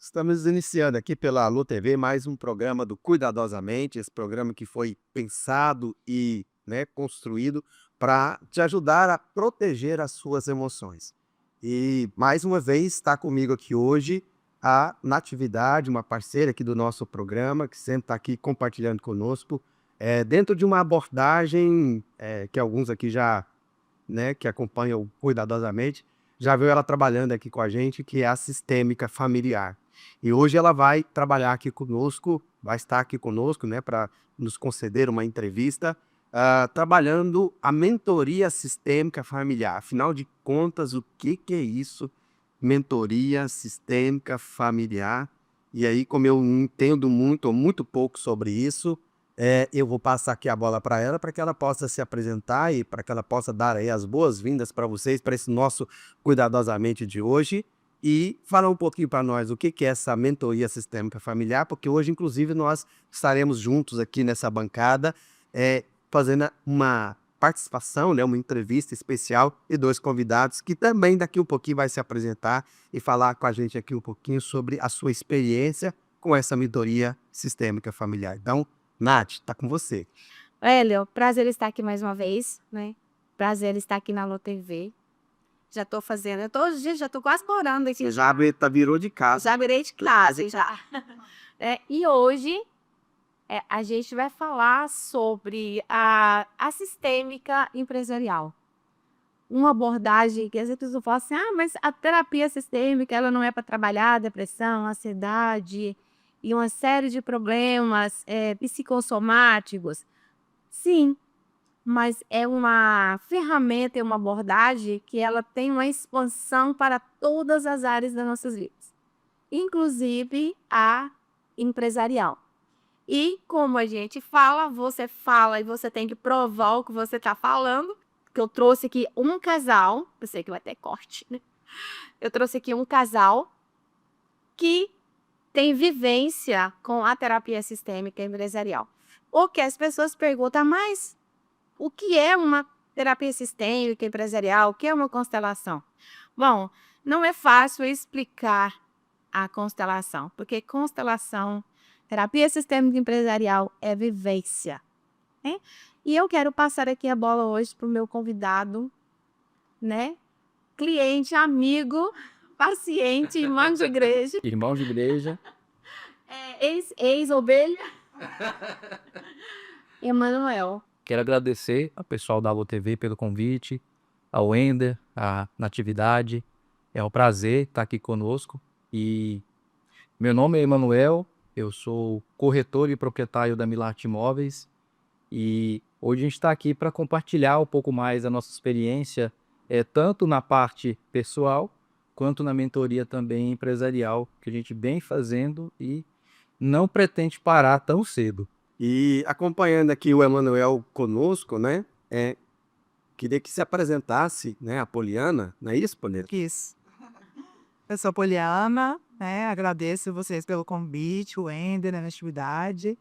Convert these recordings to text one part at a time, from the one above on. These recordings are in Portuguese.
Estamos iniciando aqui pela Alô TV mais um programa do Cuidadosamente, esse programa que foi pensado e, né, construído para te ajudar a proteger as suas emoções. E mais uma vez está comigo aqui hoje a Natividade, uma parceira aqui do nosso programa, que sempre está aqui compartilhando conosco, dentro de uma abordagem que alguns aqui já, né, que acompanham cuidadosamente, já viu ela trabalhando aqui com a gente, que é a sistêmica familiar. E hoje ela vai trabalhar aqui conosco, vai estar aqui conosco, né, para nos conceder uma entrevista, trabalhando a mentoria sistêmica familiar. Afinal de contas, o que que é isso? Mentoria sistêmica familiar. E aí, como eu não entendo muito ou muito pouco sobre isso, eu vou passar aqui a bola para que ela possa se apresentar e para que ela possa dar aí as boas-vindas para vocês, para esse nosso Cuidadosamente de hoje, e falar um pouquinho para nós o que que é essa mentoria sistêmica familiar, porque hoje, inclusive, nós estaremos juntos aqui nessa bancada, fazendo uma participação, né, uma entrevista especial e dois convidados que também daqui um pouquinho vai se apresentar e falar com a gente aqui um pouquinho sobre a sua experiência com essa mentoria sistêmica familiar. Então, Nath, tá com você. Hélio, prazer estar aqui mais uma vez, né? Prazer estar aqui na Alô TV. Já tô fazendo, todos os dias já tô quase morando aqui. Você já virou de casa. Já virei de classe, já. E hoje a gente vai falar sobre a sistêmica empresarial. Uma abordagem que às vezes a pessoa fala assim, mas a terapia sistêmica ela não é para trabalhar a depressão, a ansiedade e uma série de problemas psicossomáticos. Sim, mas é uma ferramenta, é uma abordagem que ela tem uma expansão para todas as áreas das nossas vidas, inclusive a empresarial. E como a gente fala e você tem que provar o que você está falando, que eu trouxe aqui um casal, eu sei que vai ter corte, né? Eu trouxe aqui um casal que tem vivência com a terapia sistêmica empresarial. Porque as pessoas perguntam, mas o que é uma terapia sistêmica empresarial? O que é uma constelação? Bom, não é fácil explicar a constelação, porque constelação, terapia sistêmica empresarial é vivência, né? E eu quero passar aqui a bola hoje para o meu convidado, né? Cliente, amigo, paciente, irmão de igreja. Irmão de igreja. Ex-ovelha. Emanuel. Quero agradecer ao pessoal da Alô TV pelo convite, ao Wender, à Natividade. É um prazer estar aqui conosco. E meu nome é Emanuel, eu sou corretor e proprietário da Milarte Imóveis. E hoje a gente está aqui para compartilhar um pouco mais a nossa experiência, tanto na parte pessoal, quanto na mentoria também empresarial, que a gente vem fazendo e não pretende parar tão cedo. E acompanhando aqui o Emanuel conosco, né? Queria que se apresentasse, né, a Poliana, não é isso, Poliana? Isso. Eu sou Poliana, né? Agradeço vocês pelo convite, o Wender, a Natividade.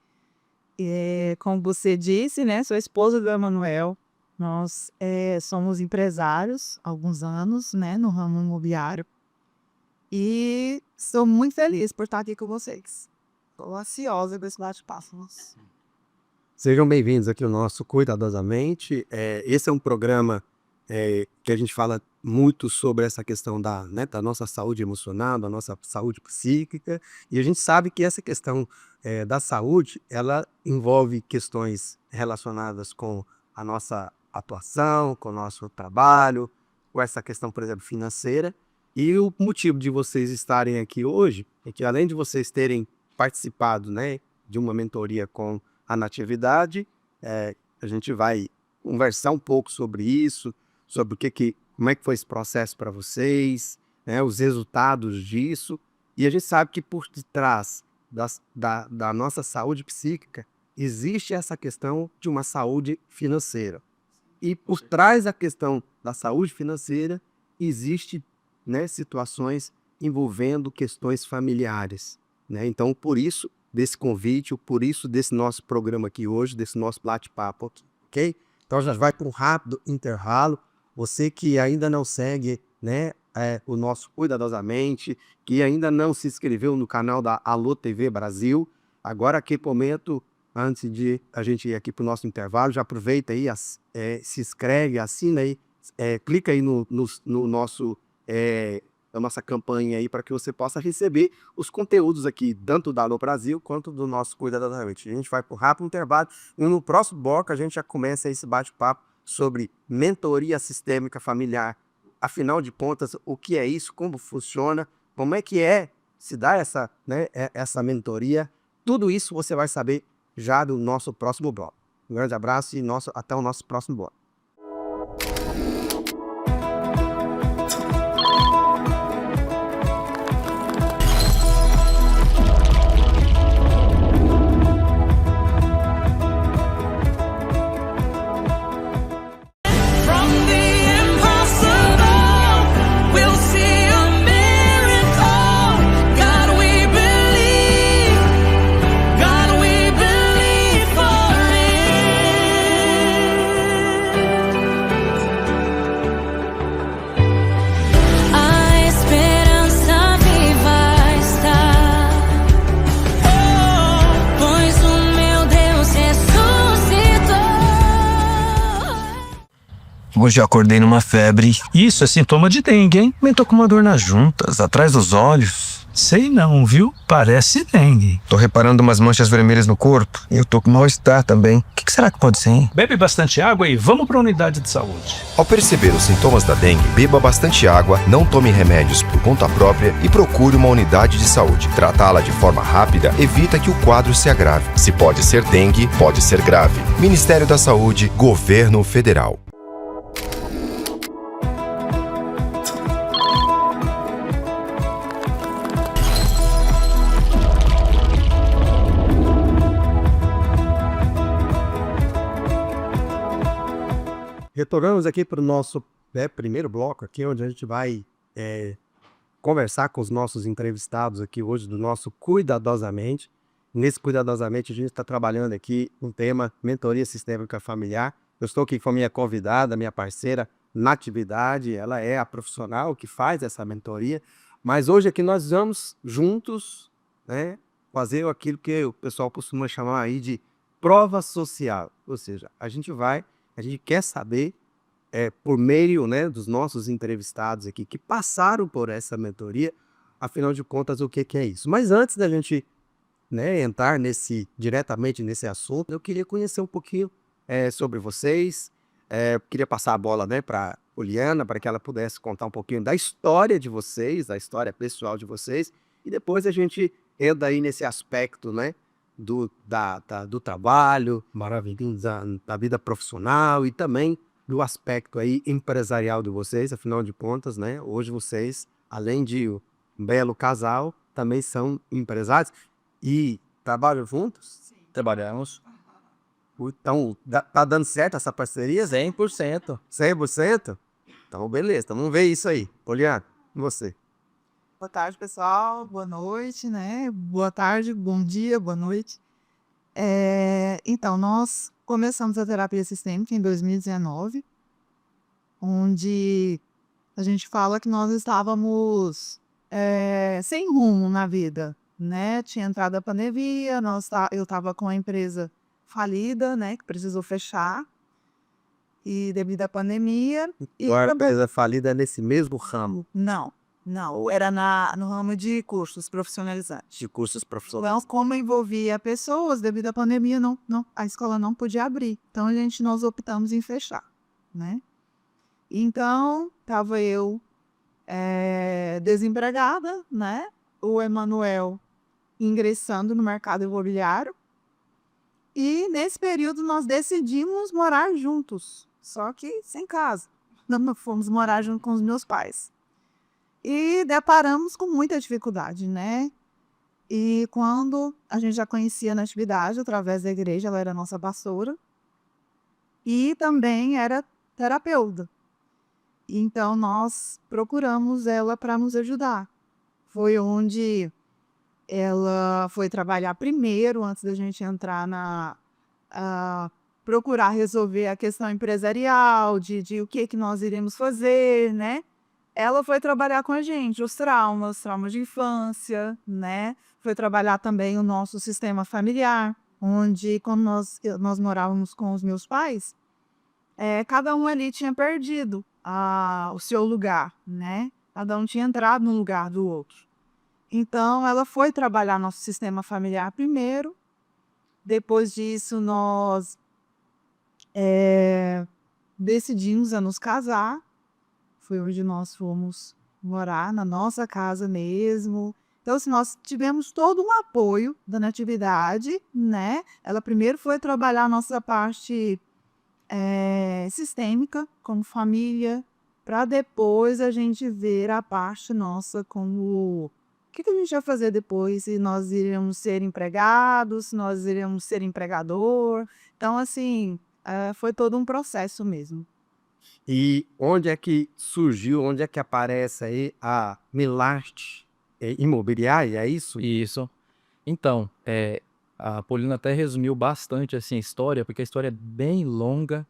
E, como você disse, né? Sou esposa do Emanuel. Nós somos empresários há alguns anos, né? No ramo imobiliário. E sou muito feliz por estar aqui com vocês. Estou ansiosa desse bate-papo. Sejam bem-vindos aqui ao nosso Cuidadosamente. Esse é um programa que a gente fala muito sobre essa questão da nossa saúde emocional, da nossa saúde psíquica, e a gente sabe que essa questão da saúde, ela envolve questões relacionadas com a nossa atuação, com o nosso trabalho, com essa questão, por exemplo, financeira, e o motivo de vocês estarem aqui hoje é que, além de vocês terem participado, né, de uma mentoria com a Natividade, a gente vai conversar um pouco sobre isso, sobre como é que foi esse processo para vocês, né, os resultados disso, e a gente sabe que por detrás da nossa saúde psíquica existe essa questão de uma saúde financeira. E por trás da questão da saúde financeira existe, né, situações envolvendo questões familiares, né? Então, por isso desse convite, por isso desse nosso programa aqui hoje, desse nosso bate-papo, ok? Então, já vai para um rápido intervalo. Você que ainda não segue, né, o nosso Cuidadosamente, que ainda não se inscreveu no canal da Alô TV Brasil, agora aqui momento, antes de a gente ir aqui para o nosso intervalo, já aproveita aí, se inscreve, assina aí, clica aí no nosso, na nossa campanha aí para que você possa receber os conteúdos aqui, tanto da Alô Brasil quanto do nosso Cuidadosamente. A gente vai para um rápido intervalo e no próximo bloco a gente já começa esse bate-papo sobre mentoria sistêmica familiar. Afinal de contas, o que é isso, como funciona, como é que se dá essa, né, essa mentoria. Tudo isso você vai saber já do nosso próximo bloco. Um grande abraço e até o nosso próximo bloco. Hoje eu acordei numa febre. Isso é sintoma de dengue, hein? Também tô com uma dor nas juntas, atrás dos olhos. Sei não, viu? Parece dengue. Tô reparando umas manchas vermelhas no corpo. E eu tô com mal-estar também. O que será que pode ser, hein? Bebe bastante água e vamos para a unidade de saúde. Ao perceber os sintomas da dengue, beba bastante água, não tome remédios por conta própria e procure uma unidade de saúde. Tratá-la de forma rápida evita que o quadro se agrave. Se pode ser dengue, pode ser grave. Ministério da Saúde, Governo Federal. Retornamos aqui para o nosso primeiro bloco, aqui onde a gente vai conversar com os nossos entrevistados aqui hoje do nosso Cuidadosamente. Nesse Cuidadosamente a gente está trabalhando aqui um tema mentoria sistêmica familiar. Eu estou aqui com a minha convidada, minha parceira Natividade, ela é a profissional que faz essa mentoria, mas hoje aqui nós vamos juntos, né, fazer aquilo que o pessoal costuma chamar aí de prova social, ou seja, a gente quer saber, por meio, né, dos nossos entrevistados aqui, que passaram por essa mentoria, afinal de contas, o que é isso. Mas antes da gente, né, entrar diretamente nesse assunto, eu queria conhecer um pouquinho sobre vocês, queria passar a bola, né, para Poliana, para que ela pudesse contar um pouquinho da história de vocês, da história pessoal de vocês, e depois a gente entra aí nesse aspecto, né, do trabalho, da vida profissional e também do aspecto aí empresarial de vocês, afinal de contas, né? Hoje vocês, além de um belo casal, também são empresários e trabalham juntos? Sim. Trabalhamos. Então, tá dando certo essa parceria? 100%. 100%? Então, beleza. Então, vamos ver isso aí. Poliana, e você? Boa tarde, pessoal. Boa noite, né? Boa tarde, bom dia, boa noite. Então, nós começamos a terapia sistêmica em 2019, onde a gente fala que nós estávamos sem rumo na vida, né? Tinha entrado a pandemia, eu estava com a empresa falida, né? Que precisou fechar. E devido à pandemia... Agora a empresa falida é nesse mesmo ramo? Não, era no ramo de cursos profissionalizantes. De cursos profissionais. Então, como envolvia pessoas, devido à pandemia, a escola não podia abrir. Então, nós optamos em fechar, né? Então, estava eu desempregada, né? O Emanuel ingressando no mercado imobiliário. E, nesse período, nós decidimos morar juntos, só que sem casa. Não fomos morar junto com os meus pais. E deparamos com muita dificuldade, né? E quando a gente já conhecia a Natividade através da igreja, ela era nossa pastora e também era terapeuta. Então nós procuramos ela para nos ajudar. Foi onde ela foi trabalhar primeiro, antes da gente entrar procurar resolver a questão empresarial, de o que nós iremos fazer, né? ela foi trabalhar com a gente os traumas de infância, né? Foi trabalhar também o nosso sistema familiar, onde quando nós morávamos com os meus pais, cada um ali tinha perdido o seu lugar, né? Cada um tinha entrado no lugar do outro. Então, ela foi trabalhar nosso sistema familiar primeiro. Depois disso, nós decidimos a nos casar. Foi onde nós fomos morar, na nossa casa mesmo. Então, assim, nós tivemos todo um apoio da Natividade, né? Ela primeiro foi trabalhar a nossa parte sistêmica, como família, para depois a gente ver a parte nossa como o que a gente vai fazer depois, se nós iremos ser empregados, se nós iremos ser empregador. Então, assim, foi todo um processo mesmo. E onde é que surgiu, onde é que aparece aí a Milarte Imobiliária, é isso? Isso. Então, a Paulina até resumiu bastante assim a história, porque a história é bem longa.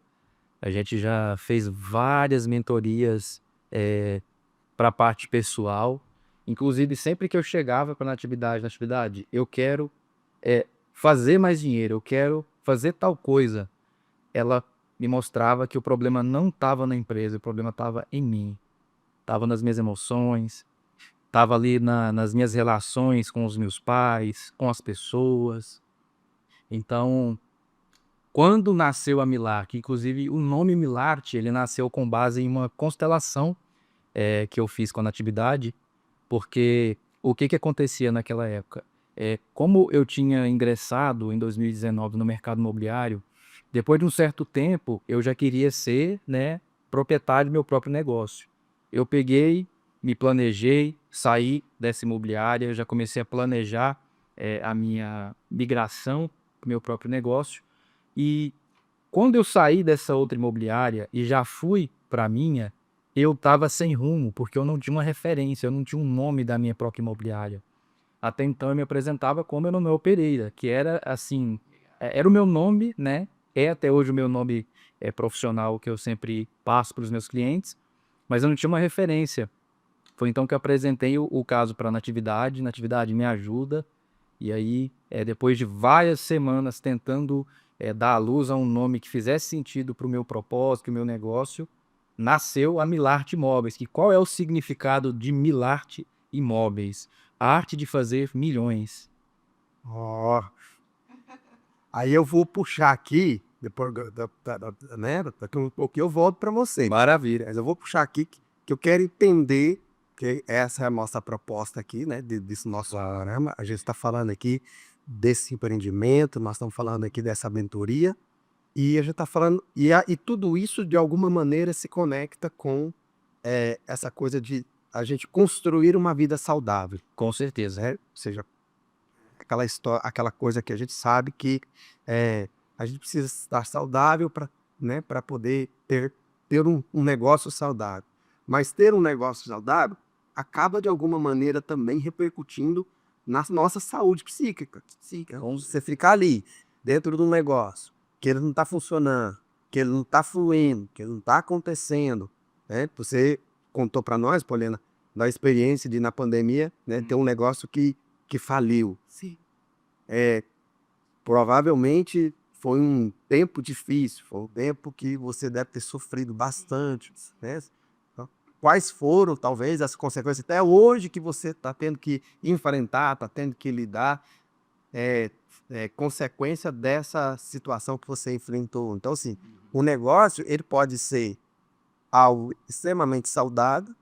A gente já fez várias mentorias para a parte pessoal. Inclusive, sempre que eu chegava para Natividade, eu quero fazer mais dinheiro, eu quero fazer tal coisa. Ela me mostrava que o problema não estava na empresa, o problema estava em mim. Estava nas minhas emoções, estava ali nas minhas relações com os meus pais, com as pessoas. Então, quando nasceu a Milarte, inclusive o nome Milarte, ele nasceu com base em uma constelação que eu fiz com a Natividade, porque o que acontecia naquela época? Como eu tinha ingressado em 2019 no mercado imobiliário, depois de um certo tempo, eu já queria ser, né, proprietário do meu próprio negócio. Eu peguei, me planejei, saí dessa imobiliária, já comecei a planejar a minha migração para o meu próprio negócio. E quando eu saí dessa outra imobiliária e já fui para a minha, eu estava sem rumo, porque eu não tinha uma referência, eu não tinha um nome da minha própria imobiliária. Até então eu me apresentava como Emanuel Pereira, que era assim, era o meu nome, né? É até hoje o meu nome profissional que eu sempre passo para os meus clientes, mas eu não tinha uma referência. Foi então que eu apresentei o caso para a Natividade. Natividade, me ajuda. E aí, depois de várias semanas tentando dar à luz a um nome que fizesse sentido para o meu propósito, o meu negócio, nasceu a Milarte Imóveis. Que qual é o significado de Milarte Imóveis? A arte de fazer milhões. Ó. Aí eu vou puxar aqui, depois né, daqui um pouquinho eu volto para você. Maravilha. Mas eu vou puxar aqui que eu quero entender, que essa é a nossa proposta aqui, né, desse nosso programa. A gente está falando aqui desse empreendimento, nós estamos falando aqui dessa mentoria, e a gente está falando, e tudo isso de alguma maneira se conecta com essa coisa de a gente construir uma vida saudável, Com certeza. né? Ou seja, aquela história, aquela coisa que a gente sabe que a gente precisa estar saudável para, né, para poder ter um negócio saudável. Mas ter um negócio saudável acaba de alguma maneira também repercutindo na nossa saúde psíquica. Então, você ficar ali dentro de um negócio que ele não está funcionando, que ele não está fluindo, que ele não está acontecendo, né? Você contou para nós, Paulina, da experiência de na pandemia, né, ter um negócio que faliu. Sim. Provavelmente foi um tempo difícil, foi um tempo que você deve ter sofrido bastante, né? Então, quais foram, talvez, as consequências até hoje que você está tendo que enfrentar, está tendo que lidar, consequência dessa situação que você enfrentou? Então, assim, o negócio, ele pode ser algo extremamente saudável,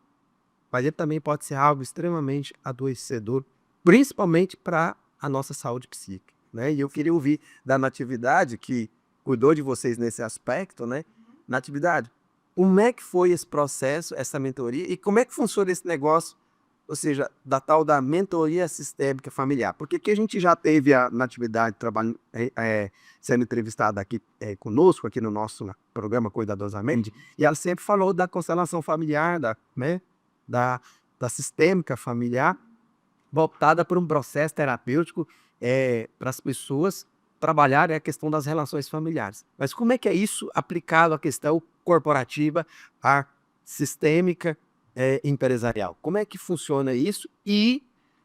mas ele também pode ser algo extremamente adoecedor, principalmente para a nossa saúde psíquica, né? E eu queria ouvir da Natividade, que cuidou de vocês nesse aspecto, né? Natividade, como é que foi esse processo, essa mentoria, e como é que funciona esse negócio, ou seja, da tal da mentoria sistêmica familiar? Porque aqui a gente já teve a Natividade trabalhando, sendo entrevistada aqui conosco, aqui no nosso programa Cuidadosamente, e ela sempre falou da constelação familiar, né, da sistêmica familiar, voltada para um processo terapêutico para as pessoas trabalharem a questão das relações familiares. Mas como é que é isso aplicado à questão corporativa, à sistêmica, empresarial. Como é que funciona isso e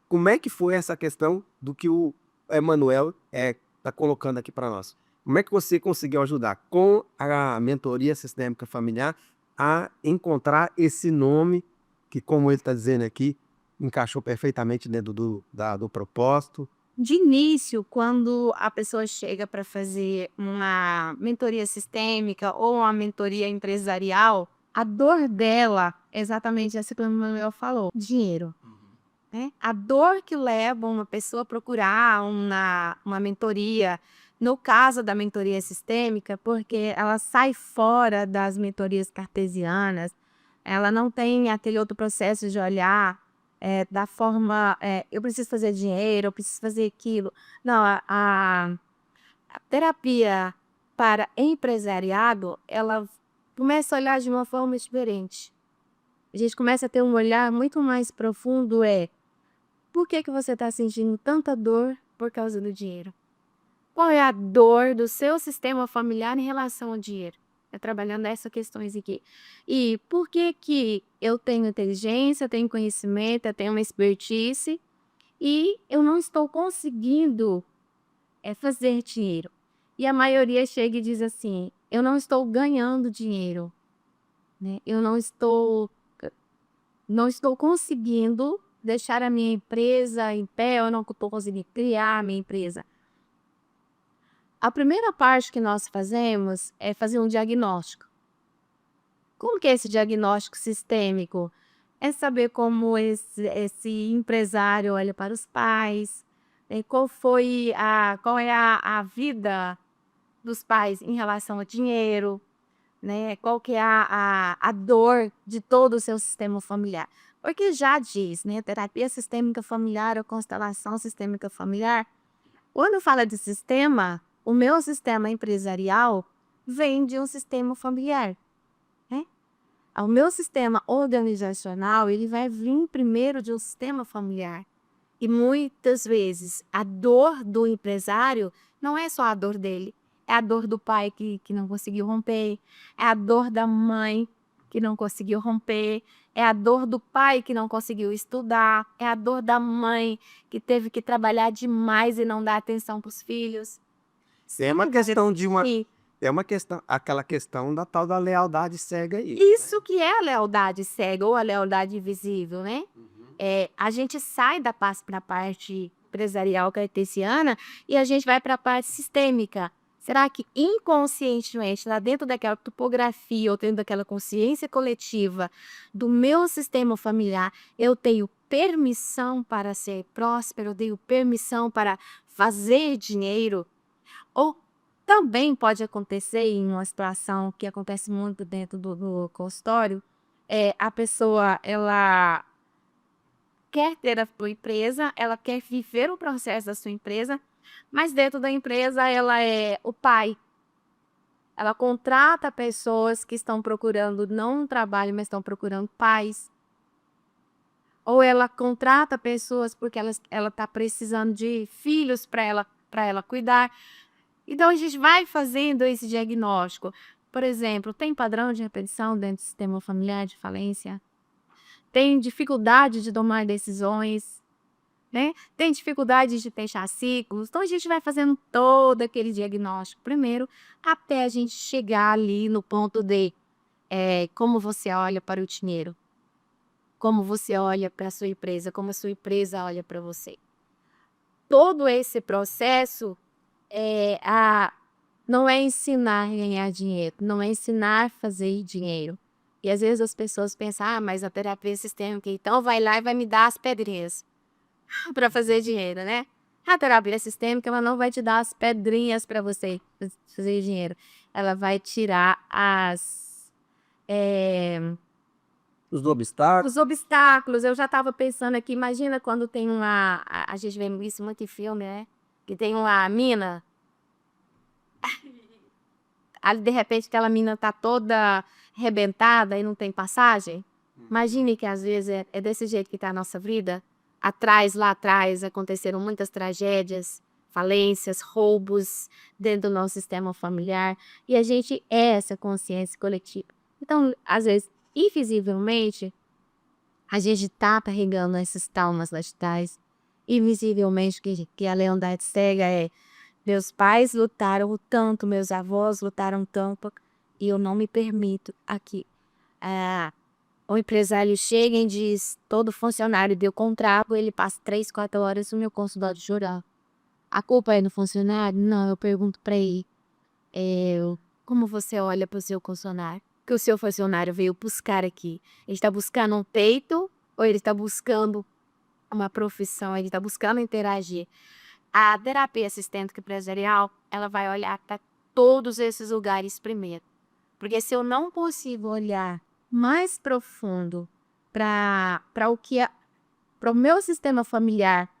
como é que foi essa questão do que o Emanuel está colocando aqui para nós? Como é que você conseguiu ajudar com a mentoria sistêmica familiar a encontrar esse nome que, como ele está dizendo aqui, encaixou perfeitamente dentro do propósito? De início, quando a pessoa chega para fazer uma mentoria sistêmica ou uma mentoria empresarial, a dor dela é exatamente essa que o Manuel falou: dinheiro. Né? A dor que leva uma pessoa a procurar uma mentoria, no caso da mentoria sistêmica, porque ela sai fora das mentorias cartesianas, ela não tem aquele outro processo de olhar da forma, eu preciso fazer dinheiro, eu preciso fazer aquilo. Não, a terapia para empresariado, ela começa a olhar de uma forma diferente. A gente começa a ter um olhar muito mais profundo, por que você está sentindo tanta dor por causa do dinheiro? Qual é a dor do seu sistema familiar em relação ao dinheiro? É trabalhando essas questões aqui. E por que eu tenho inteligência, tenho conhecimento, eu tenho uma expertise e eu não estou conseguindo fazer dinheiro? E a maioria chega e diz assim: eu não estou ganhando dinheiro, né? Eu não estou conseguindo deixar a minha empresa em pé, eu não estou conseguindo criar a minha empresa. A primeira parte que nós fazemos é fazer um diagnóstico. Como que é esse diagnóstico sistêmico? É saber como esse empresário olha para os pais, qual é a vida dos pais em relação ao dinheiro, né? Qual que é a dor de todo o seu sistema familiar. Porque já diz, né, terapia sistêmica familiar ou constelação sistêmica familiar, quando fala de sistema, o meu sistema empresarial vem de um sistema familiar, né? O meu sistema organizacional, ele vai vir primeiro de um sistema familiar. E muitas vezes a dor do empresário não é só a dor dele, é a dor do pai que não conseguiu romper, é a dor da mãe que não conseguiu romper, é a dor do pai que não conseguiu estudar, é a dor da mãe que teve que trabalhar demais e não dar atenção para os filhos. É uma questão de uma. E É uma questão, aquela questão da tal da lealdade cega aí. isso que é a lealdade cega ou a lealdade invisível, né? A gente sai para a parte empresarial cartesiana e a gente vai para a parte sistêmica. Será que inconscientemente, lá dentro daquela topografia ou dentro daquela consciência coletiva do meu sistema familiar, eu tenho permissão para ser próspero, eu tenho permissão para fazer dinheiro? Ou também pode acontecer em uma situação que acontece muito dentro do consultório, a pessoa, ela quer ter a sua empresa, ela quer viver o processo da sua empresa, mas dentro da empresa ela é o pai. Ela contrata pessoas que estão procurando não um trabalho, mas estão procurando pais. Ou ela contrata pessoas porque ela está precisando de filhos para ela cuidar. Então a gente vai fazendo esse diagnóstico. Por exemplo, tem padrão de repetição dentro do sistema familiar de falência? Tem dificuldade de tomar decisões, né? Tem dificuldade de fechar ciclos. Então a gente vai fazendo todo aquele diagnóstico primeiro, até a gente chegar ali no ponto de como você olha para o dinheiro, como você olha para a sua empresa, como a sua empresa olha para você. Todo esse processo não é ensinar a ganhar dinheiro, não é ensinar a fazer dinheiro. E às vezes as pessoas pensam, mas a terapia sistêmica, então vai lá e vai me dar as pedrinhas para fazer dinheiro, né? A terapia sistêmica, ela não vai te dar as pedrinhas para você fazer dinheiro. Ela vai tirar Os obstáculos. os obstáculos. Eu já estava pensando aqui, imagina quando tem a gente vê isso muito em filme, né? Que tem uma mina, ali de repente aquela mina tá toda arrebentada e não tem passagem. Imagine que às vezes é desse jeito que tá a nossa vida. Lá atrás aconteceram muitas tragédias, falências, roubos dentro do nosso sistema familiar. E a gente é essa consciência coletiva. Então, às vezes, invisivelmente, A gente está carregando esses traumas lá de trás. Invisivelmente, que a lealdade cega é: meus pais lutaram tanto, meus avós lutaram tanto, e eu não me permito aqui. O empresário chega e diz: todo funcionário deu contrato, ele passa 3, 4 horas no meu consultório chorar. A culpa é do funcionário? Não, eu pergunto para ele: como você olha para o seu funcionário? Que o seu funcionário veio buscar aqui. Ele está buscando um peito ou ele está buscando uma profissão? Ele está buscando interagir. A terapia sistêmica empresarial, ela vai olhar para todos esses lugares primeiro. Porque se eu não consigo olhar mais profundo para o meu sistema familiar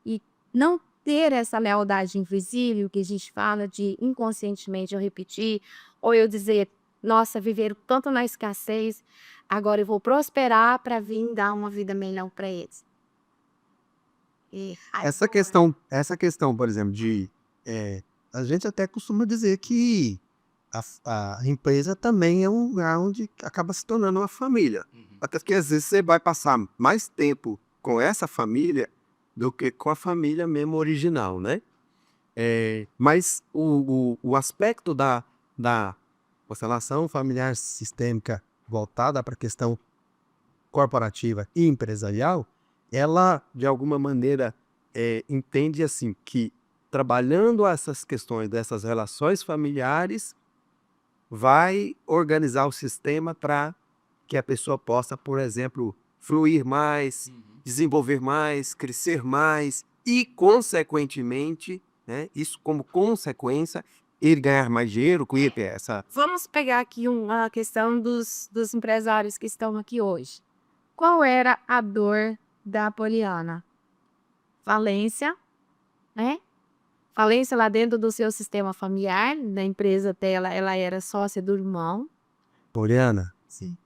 e não ter essa lealdade invisível que a gente fala de inconscientemente eu repetir, ou eu dizer: nossa, viveram tanto na escassez, agora eu vou prosperar para vir dar uma vida melhor para eles. Essa questão, por exemplo, a gente até costuma dizer que a empresa também é um lugar onde acaba se tornando uma família. Até que às vezes você vai passar mais tempo com essa família do que com a família mesmo original, né? Mas o aspecto da constelação familiar sistêmica voltada para a questão corporativa e empresarial, ela, de alguma maneira, entende assim que trabalhando essas questões dessas relações familiares, vai organizar o sistema para que a pessoa possa, por exemplo, fluir mais, desenvolver mais, crescer mais e, consequentemente, né, isso como consequência, ele ganhar mais dinheiro com essa... Vamos pegar aqui uma questão dos empresários que estão aqui hoje. Qual era a dor da Poliana? Falência, né? Falência lá dentro do seu sistema familiar, da empresa dela, ela era sócia do irmão. Poliana, Sim.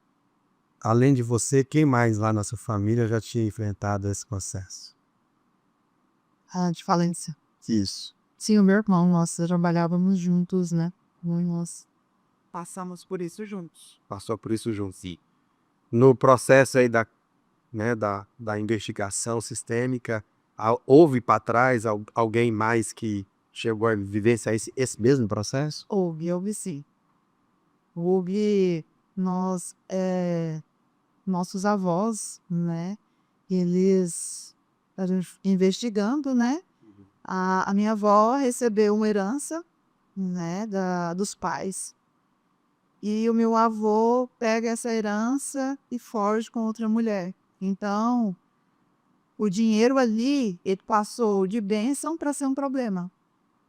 além de você, quem mais lá na sua família já tinha enfrentado esse processo? De falência. Isso. Sim, o meu irmão, nós trabalhávamos juntos, né? Nós passamos por isso juntos. Passou por isso junto. Sim. No processo aí da investigação sistêmica, houve para trás alguém mais que chegou a vivenciar esse mesmo processo? Houve sim. Houve nossos avós, né? Eles investigando, né? A minha avó recebeu uma herança, né? Dos pais. E o meu avô pega essa herança e foge com outra mulher. Então, o dinheiro ali, ele passou de bênção para ser um problema,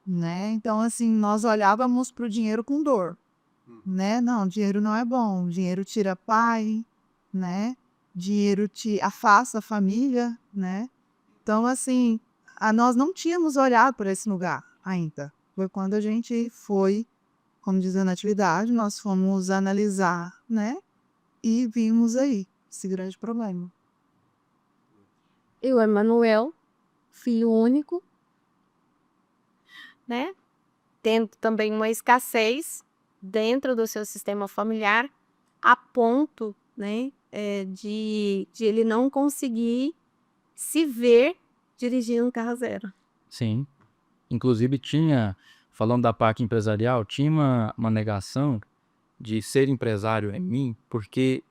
né? Então, assim, nós olhávamos para o dinheiro com dor, né? Não, dinheiro não é bom, dinheiro tira pai, né? Dinheiro te afasta a família, né? Então, assim, nós não tínhamos olhado para esse lugar ainda. Foi quando a gente foi, como diz na atividade, nós fomos analisar, né? E vimos aí esse grande problema. E o Emanuel, filho único, né? Tendo também uma escassez dentro do seu sistema familiar, a ponto, né, de ele não conseguir se ver dirigindo um carro zero. Sim. Inclusive falando da parte empresarial, tinha uma negação de ser empresário em mim, porque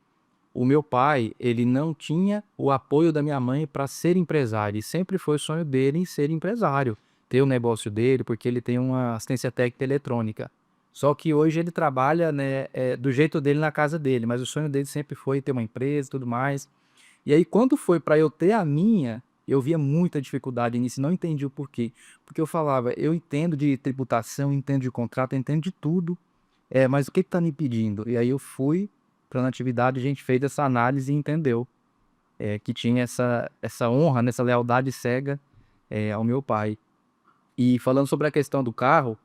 o meu pai, ele não tinha o apoio da minha mãe para ser empresário, e sempre foi o sonho dele em ser empresário, ter o negócio dele, porque ele tem uma assistência técnica eletrônica. Só que hoje ele trabalha, né, do jeito dele na casa dele, mas o sonho dele sempre foi ter uma empresa e tudo mais. E aí, quando foi para eu ter a minha, eu via muita dificuldade nisso, não entendi o porquê. Porque eu falava: eu entendo de tributação, entendo de contrato, entendo de tudo, mas o que está me impedindo? E aí eu fui para a Natividade, a gente fez essa análise e entendeu que tinha essa honra, nessa lealdade cega ao meu pai. E falando sobre a questão do carro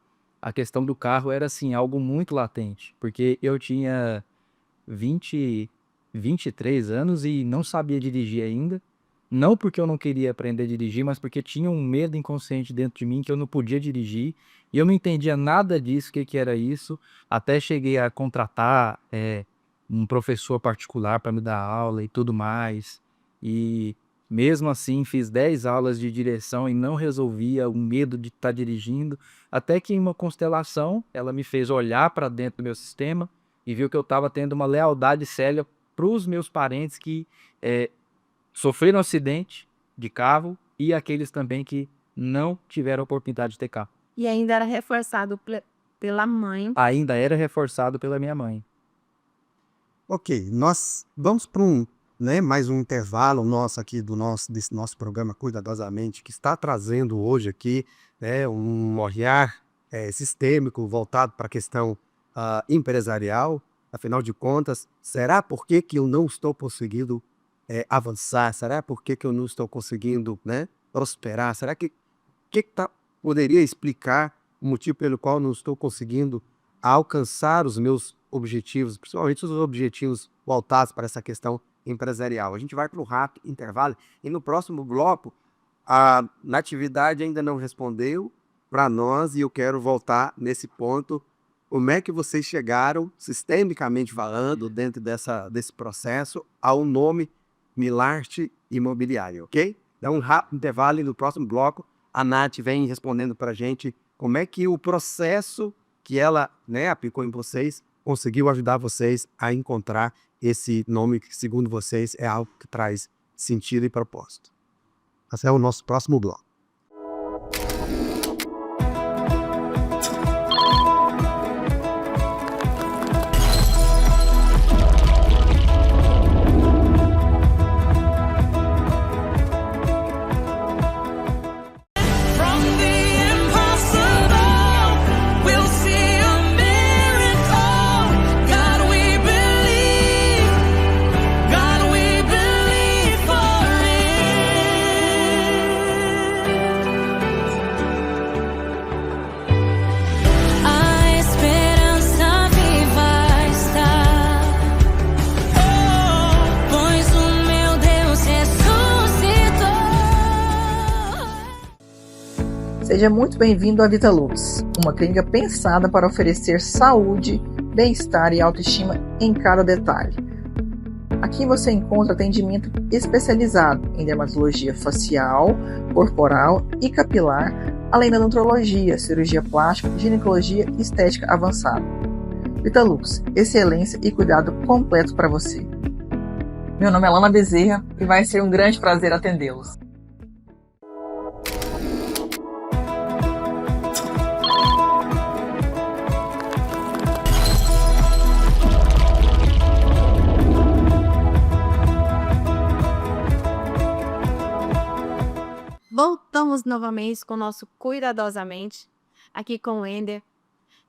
era assim, algo muito latente, porque eu tinha 23 anos e não sabia dirigir ainda. Não porque eu não queria aprender a dirigir, mas porque tinha um medo inconsciente dentro de mim que eu não podia dirigir. E eu não entendia nada disso, o que era isso. Até cheguei a contratar um professor particular para me dar aula e tudo mais. E mesmo assim fiz 10 aulas de direção e não resolvia o medo de estar dirigindo, até que em uma constelação ela me fez olhar para dentro do meu sistema e viu que eu estava tendo uma lealdade séria para os meus parentes que sofreram acidente de carro e aqueles também que não tiveram oportunidade de ter carro. E ainda era reforçado pela mãe. Ainda era reforçado pela minha mãe. Ok, nós vamos para mais um intervalo nosso aqui desse nosso programa Cuidadosamente, que está trazendo hoje aqui, né, um olhar sistêmico voltado para a questão empresarial. Afinal de contas, será por que eu não estou conseguindo avançar? Será por que eu não estou conseguindo, né, prosperar? Será que poderia explicar o motivo pelo qual eu não estou conseguindo alcançar os meus objetivos, principalmente os objetivos voltados para essa questão empresarial? A gente vai para um rápido intervalo e no próximo bloco a Natividade ainda não respondeu para nós e eu quero voltar nesse ponto. Como é que vocês chegaram, sistemicamente falando, dentro desse processo, ao nome Milarte Imobiliário, ok? Dá um rápido intervalo e no próximo bloco a Nath vem respondendo para a gente como é que o processo que ela, né, aplicou em vocês conseguiu ajudar vocês a encontrar esse nome que, segundo vocês, é algo que traz sentido e propósito. Esse é o nosso próximo bloco. Seja muito bem-vindo à Vitalux, uma clínica pensada para oferecer saúde, bem-estar e autoestima em cada detalhe. Aqui você encontra atendimento especializado em dermatologia facial, corporal e capilar, além da nutrologia, cirurgia plástica, ginecologia e estética avançada. Vitalux, excelência e cuidado completo para você. Meu nome é Lana Bezerra e vai ser um grande prazer atendê-los. Voltamos novamente com o nosso Cuidadosamente, aqui com o Ender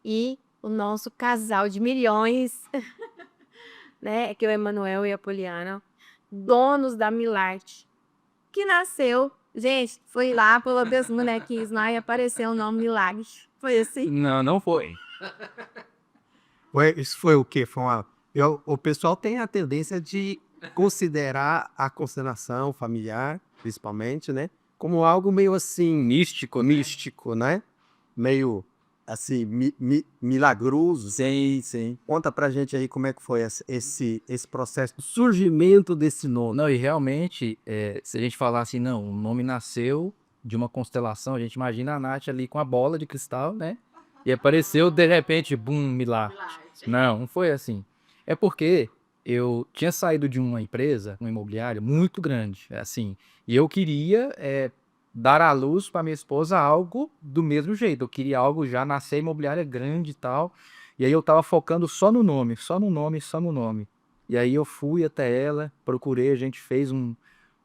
e o nosso casal de milhões, né? Que é o Emanuel e a Poliana, donos da Milarte, que nasceu, gente, foi lá pela das bonequinhos lá e apareceu o nome Milagre. Foi assim? Não foi. Isso foi o quê? O pessoal tem a tendência de considerar a constelação familiar, principalmente, né, como algo meio assim místico, né? Meio assim milagroso. Sim. Conta pra gente aí como é que foi esse processo, o surgimento desse nome. Não, e realmente, se a gente falar assim, não, o nome nasceu de uma constelação, a gente imagina a Nath ali com a bola de cristal, né? E apareceu, de repente, bum, milagre. Não foi assim. É porque eu tinha saído de uma empresa, uma imobiliária muito grande, assim, e eu queria dar à luz para minha esposa algo do mesmo jeito. Eu queria algo já nascer imobiliária grande e tal. E aí eu tava focando só no nome. E aí eu fui até ela, procurei, a gente fez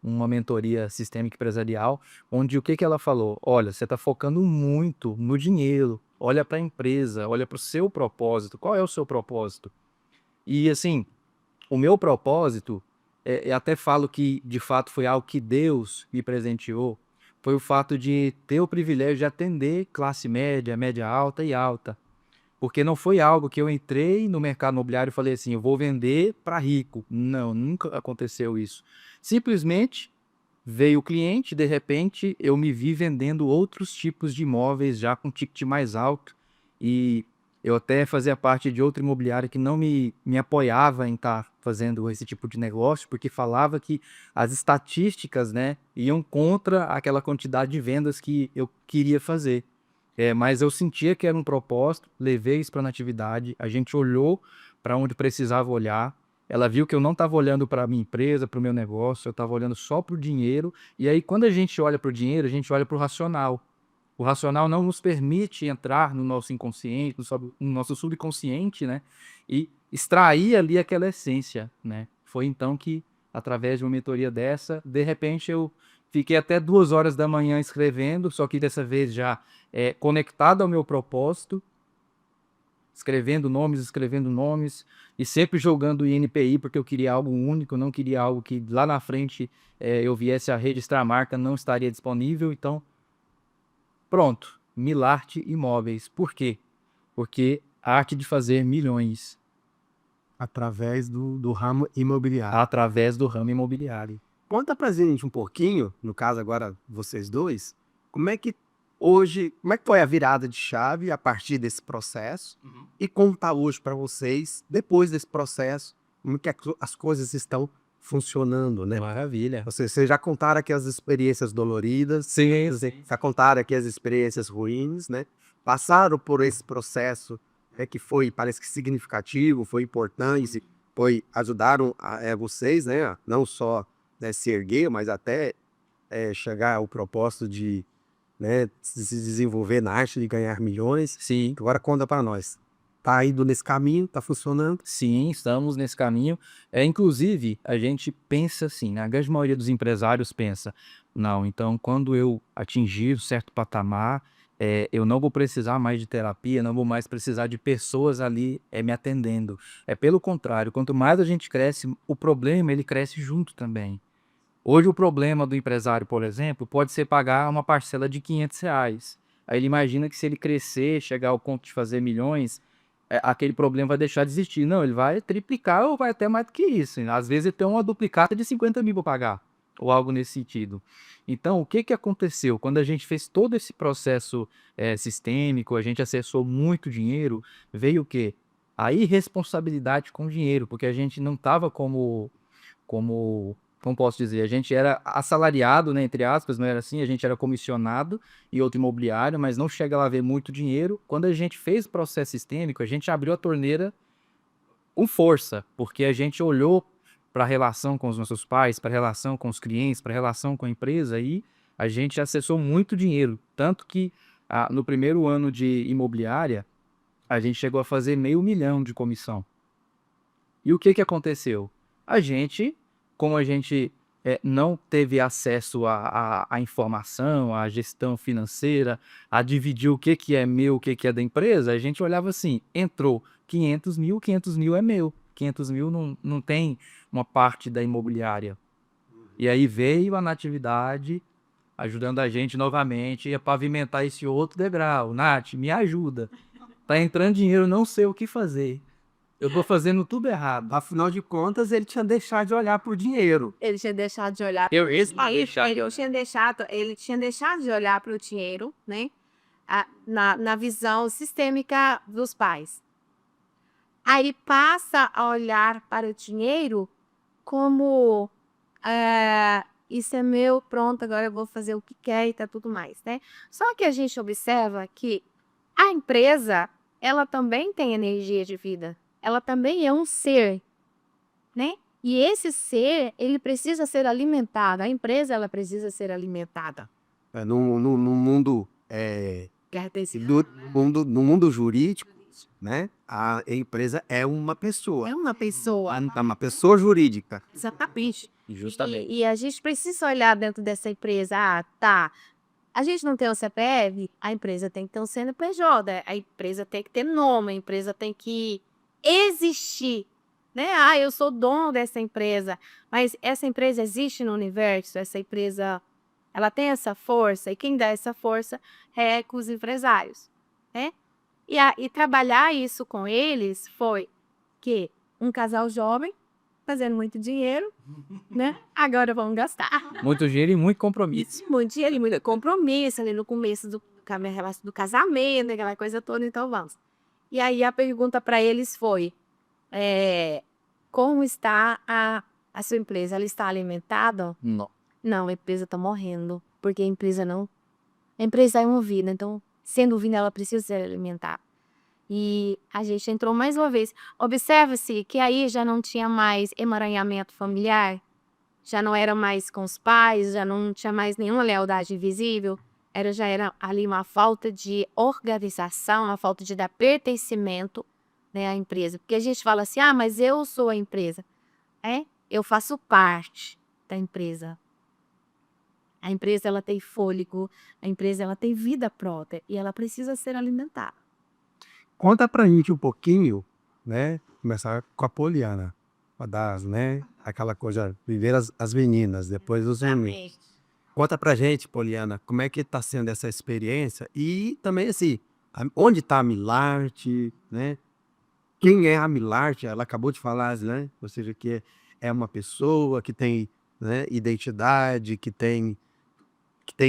uma mentoria sistêmica empresarial, onde o que ela falou? Olha, você tá focando muito no dinheiro, olha para a empresa, olha para o seu propósito. Qual é o seu propósito? E assim, o meu propósito, até falo que de fato foi algo que Deus me presenteou, foi o fato de ter o privilégio de atender classe média, média alta e alta. Porque não foi algo que eu entrei no mercado imobiliário e falei assim, eu vou vender para rico. Não, nunca aconteceu isso. Simplesmente veio o cliente, de repente eu me vi vendendo outros tipos de imóveis já com ticket mais alto. E Eu até fazia parte de outra imobiliária que não me apoiava em estar fazendo esse tipo de negócio, porque falava que as estatísticas, né, iam contra aquela quantidade de vendas que eu queria fazer. Mas eu sentia que era um propósito, levei isso para a Natividade, a gente olhou para onde precisava olhar, ela viu que eu não estava olhando para a minha empresa, para o meu negócio, eu estava olhando só para o dinheiro, e aí quando a gente olha para o dinheiro, a gente olha para o racional. O racional não nos permite entrar no nosso inconsciente, no nosso subconsciente, né? E extrair ali aquela essência, né? Foi então que, através de uma mentoria dessa, de repente eu fiquei até 2 horas da manhã escrevendo, só que dessa vez já conectado ao meu propósito, escrevendo nomes, e sempre jogando o INPI, porque eu queria algo único, eu não queria algo que lá na frente eu viesse a registrar a marca, não estaria disponível, então... Pronto, Milarte Imóveis. Por quê? Porque a arte de fazer milhões Através do ramo imobiliário. através do ramo imobiliário. Conta pra gente um pouquinho, no caso agora vocês dois, como é que foi a virada de chave a partir desse processo e como tá hoje para vocês, depois desse processo, como que as coisas estão funcionando, né? Maravilha. Vocês já contaram aqui as experiências doloridas, Sim, já contaram aqui as experiências ruins, né? Passaram por esse processo que foi, parece que significativo, foi importante, ajudaram vocês, né? Não só se erguer, mas até chegar ao propósito de, né, se desenvolver na arte de ganhar milhões. sim. Agora conta para nós. Tá indo nesse caminho? Tá funcionando? Sim, estamos nesse caminho. Inclusive, a gente pensa assim, né? A grande maioria dos empresários pensa, não, então quando eu atingir um certo patamar, eu não vou precisar mais de terapia, não vou mais precisar de pessoas ali me atendendo. Pelo contrário, quanto mais a gente cresce, o problema ele cresce junto também. Hoje o problema do empresário, por exemplo, pode ser pagar uma parcela de R$ 500. Aí ele imagina que se ele crescer, chegar ao ponto de fazer milhões, aquele problema vai deixar de existir. Não, ele vai triplicar ou vai até mais do que isso. Às vezes ele tem uma duplicata de 50 mil para pagar, ou algo nesse sentido. Então, o que aconteceu? Quando a gente fez todo esse processo sistêmico, a gente acessou muito dinheiro, veio o quê? A irresponsabilidade com o dinheiro, porque a gente não estava como posso dizer, a gente era assalariado, né, entre aspas, não era assim, a gente era comissionado e outro imobiliário, mas não chega lá a ver muito dinheiro. Quando a gente fez o processo sistêmico, a gente abriu a torneira com força, porque a gente olhou para a relação com os nossos pais, para a relação com os clientes, para a relação com a empresa, e a gente acessou muito dinheiro. Tanto que no primeiro ano de imobiliária, a gente chegou a fazer R$500 mil de comissão. E o que aconteceu? Como a gente não teve acesso à informação, à gestão financeira, a dividir o que é meu, o que é da empresa, a gente olhava assim, entrou 500 mil é meu. 500 mil não tem uma parte da imobiliária. E aí veio a Natividade ajudando a gente novamente a pavimentar esse outro degrau. Nath, me ajuda. Tá entrando dinheiro, não sei o que fazer. Eu tô fazendo tudo errado. Afinal de contas, ele tinha deixado de olhar por dinheiro. Ele tinha deixado de olhar. Ele tinha deixado de olhar para o dinheiro, né? Na visão sistêmica dos pais. Aí passa a olhar para o dinheiro como isso é meu, pronto, agora eu vou fazer o que quer e tá tudo mais, né? Só que a gente observa que a empresa, ela também tem energia de vida. Ela também é um ser, né? E esse ser, ele precisa ser alimentado. A empresa, ela precisa ser alimentada. No mundo no mundo jurídico, né? A empresa é uma pessoa. É uma pessoa. É uma pessoa jurídica. Exatamente. Justamente. E a gente precisa olhar dentro dessa empresa. Tá. A gente não tem um CPF, a empresa tem que ter um CNPJ. A empresa tem que ter nome, a empresa tem que existir, né? Eu sou dono dessa empresa, mas essa empresa existe no universo, essa empresa, ela tem essa força, e quem dá essa força é com os empresários, né? E trabalhar isso com eles foi que um casal jovem, fazendo muito dinheiro, né? Agora vamos gastar. Muito dinheiro e muito compromisso. Muito dinheiro e muito compromisso ali no começo do casamento, aquela coisa toda, então vamos. E aí a pergunta para eles foi, como está a sua empresa? Ela está alimentada? Não. Não, a empresa está morrendo, porque a empresa é uma vida, então, sendo vida, ela precisa ser alimentada. E a gente entrou mais uma vez. Observa-se que aí já não tinha mais emaranhamento familiar, já não era mais com os pais, já não tinha mais nenhuma lealdade invisível, já era ali uma falta de organização, uma falta de dar pertencimento, né, à empresa. Porque a gente fala assim, mas eu sou a empresa. Eu faço parte da empresa. A empresa ela tem fôlego, a empresa ela tem vida própria e ela precisa ser alimentada. Conta pra gente um pouquinho, né? Começar com a Poliana, pra dar, né? Aquela coisa, primeiro as meninas, depois os homens. Conta pra gente, Poliana, como é que tá sendo essa experiência e também assim, onde tá a Milarte, né? Quem é a Milarte? Ela acabou de falar, né? Ou seja, que é uma pessoa que tem, né, identidade, que tem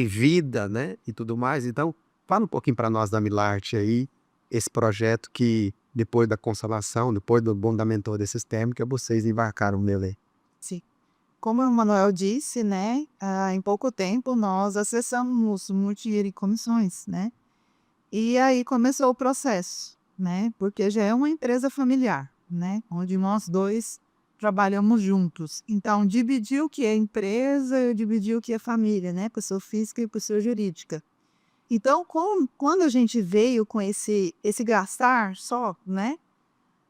vida, né? E tudo mais. Então, fala um pouquinho para nós da Milarte aí, esse projeto que depois da Consolação, depois do Bondamentor Sistêmica, vocês embarcaram nele. Sim. Como o Manuel disse, né, em pouco tempo nós acessamos muito dinheiro em comissões, né? E aí começou o processo, né? Porque já é uma empresa familiar, né? Onde nós dois trabalhamos juntos. Então, dividir o que é empresa, eu dividi o que é família, né? Pessoa física e pessoa jurídica. Então, quando a gente veio com esse gastar só, né?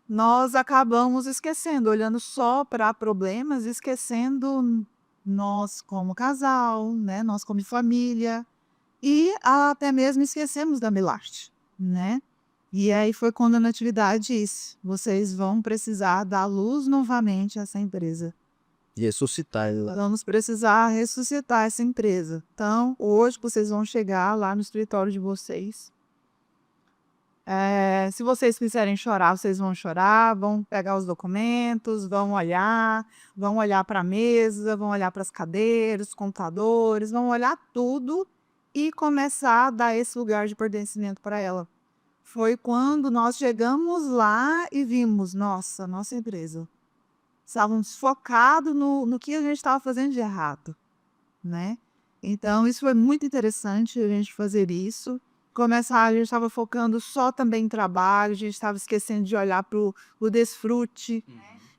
Nós acabamos esquecendo, olhando só para problemas, esquecendo nós como casal, né? Nós como família. E até mesmo esquecemos da Milarte, né? E aí foi quando a Natividade disse, vocês vão precisar dar luz novamente a essa empresa. Ressuscitar ela. Vamos precisar ressuscitar essa empresa. Então, hoje vocês vão chegar lá no escritório de vocês. Se vocês quiserem chorar, vocês vão chorar, vão pegar os documentos, vão olhar para a mesa, vão olhar para as cadeiras, os computadores, vão olhar tudo e começar a dar esse lugar de pertencimento para ela. Foi quando nós chegamos lá e vimos, nossa empresa. Estávamos focados no que a gente estava fazendo de errado, né? Então, isso foi muito interessante a gente fazer isso. A gente estava focando só também em trabalho, a gente estava esquecendo de olhar para o desfrute,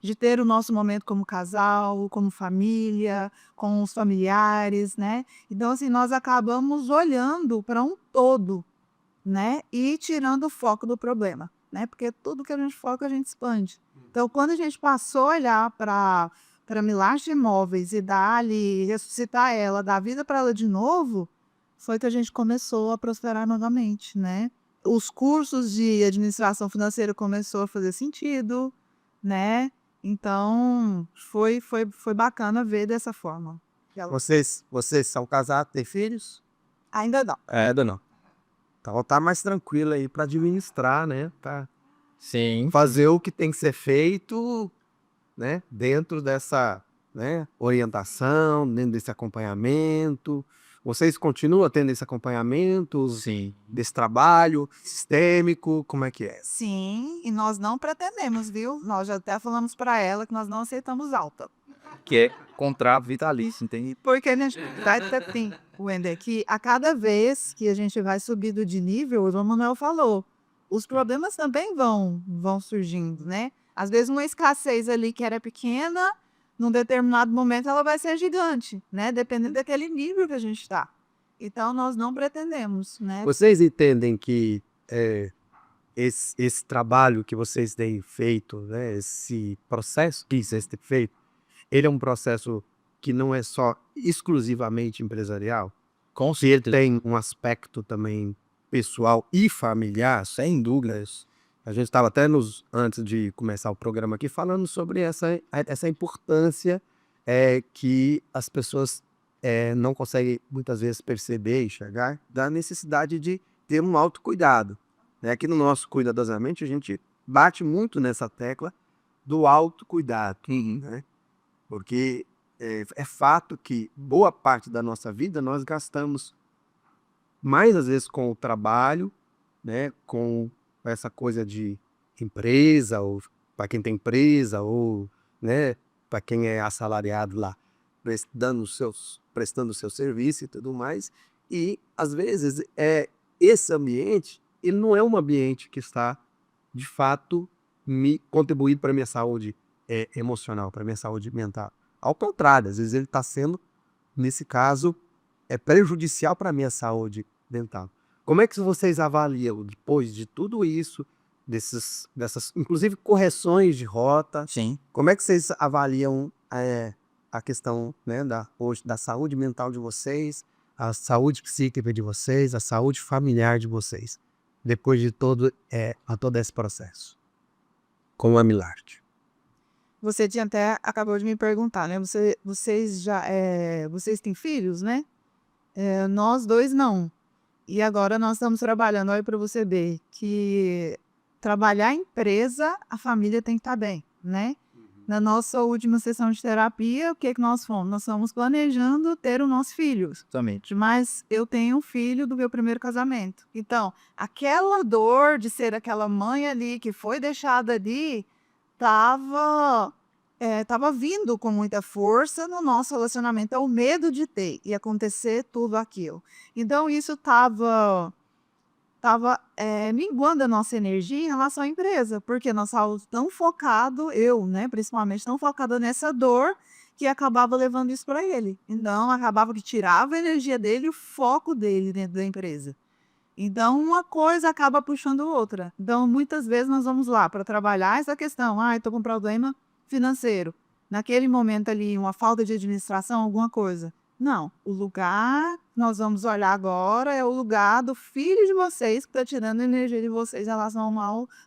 de ter o nosso momento como casal, como família, com os familiares, né? Então, assim, nós acabamos olhando para um todo, né? E tirando o foco do problema, né? Porque tudo que a gente foca, a gente expande. Então, quando a gente passou a olhar para Milarte Imóveis e ressuscitar ela, dar vida para ela de novo, foi que a gente começou a prosperar novamente, né? Os cursos de administração financeira começou a fazer sentido, né? Então, foi bacana ver dessa forma. Vocês são casados, têm filhos? Ainda não. Ainda não. Então tá mais tranquilo aí para administrar, né? Para Sim. fazer o que tem que ser feito, né? Dentro dessa, né, orientação, dentro desse acompanhamento. Vocês continuam tendo esse acompanhamento? Sim. Desse trabalho sistêmico? Como é que é? Sim, e nós não pretendemos, viu? Nós já até falamos para ela que nós não aceitamos alta. Que é contrato vitalício, entende? Porque a gente assim, Wender, que a cada vez que a gente vai subindo de nível, o Manuel falou, os problemas também vão surgindo, né? Às vezes uma escassez ali que era pequena, num determinado momento ela vai ser gigante, né? Dependendo daquele nível que a gente está. Então, nós não pretendemos, né? Vocês entendem que esse trabalho que vocês têm feito, né? Esse processo que vocês têm feito, ele é um processo que não é só exclusivamente empresarial? Com certeza. Tem um aspecto também pessoal e familiar, sem dúvidas. A gente estava até antes de começar o programa aqui falando sobre essa importância que as pessoas não conseguem muitas vezes perceber e enxergar da necessidade de ter um autocuidado. Né? Aqui no nosso Cuidadosamente a gente bate muito nessa tecla do autocuidado, né? Porque é fato que boa parte da nossa vida nós gastamos mais às vezes com o trabalho, né? Com essa coisa de empresa, ou para quem tem empresa, ou, né, para quem é assalariado lá, prestando o seu serviço e tudo mais. E, às vezes, esse ambiente, ele não é um ambiente que está, de fato, me contribuindo para a minha saúde emocional, para a minha saúde mental. Ao contrário, às vezes ele está sendo, nesse caso, prejudicial para a minha saúde mental. Como é que vocês avaliam, depois de tudo isso, dessas, inclusive, correções de rota, Sim. como é que vocês avaliam a questão, né, hoje, da saúde mental de vocês, a saúde psíquica de vocês, a saúde familiar de vocês, depois de todo esse processo? Com a Milarte. Você tinha até acabou de me perguntar, né? Vocês têm filhos, né? Nós dois não. E agora nós estamos trabalhando, olha para você ver, que trabalhar em empresa, a família tem que estar bem, né? Na nossa última sessão de terapia, o que nós fomos? Nós estamos planejando ter o nosso filho. Exatamente. Mas eu tenho um filho do meu primeiro casamento. Então, aquela dor de ser aquela mãe ali que foi deixada ali, tava vindo com muita força no nosso relacionamento. É o medo de ter e acontecer tudo aquilo. Então, isso tava minguando a nossa energia em relação à empresa, porque nós estávamos tão focado, eu, né, principalmente, tão focada nessa dor, que acabava levando isso para ele. Então, acabava que tirava a energia dele e o foco dele dentro da empresa. Então, uma coisa acaba puxando outra. Então, muitas vezes nós vamos lá para trabalhar essa questão. Estou com um problema financeiro. Naquele momento ali, uma falta de administração, alguma coisa. Não, o lugar que nós vamos olhar agora é o lugar do filho de vocês que está tirando a energia de vocês em relação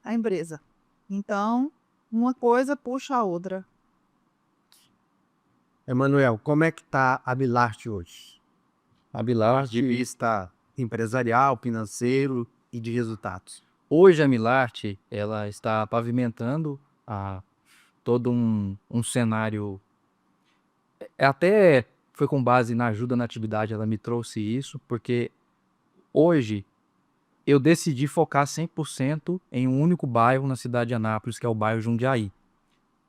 à empresa. Então, uma coisa puxa a outra. Emanuel, como é que está a Milarte hoje? A Milarte, De vista empresarial, financeiro e de resultados. hoje a Milarte, ela está pavimentando todo um cenário. Até foi com base na ajuda na atividade, ela me trouxe isso, porque hoje eu decidi focar 100% em um único bairro na cidade de Anápolis, que é o bairro Jundiaí,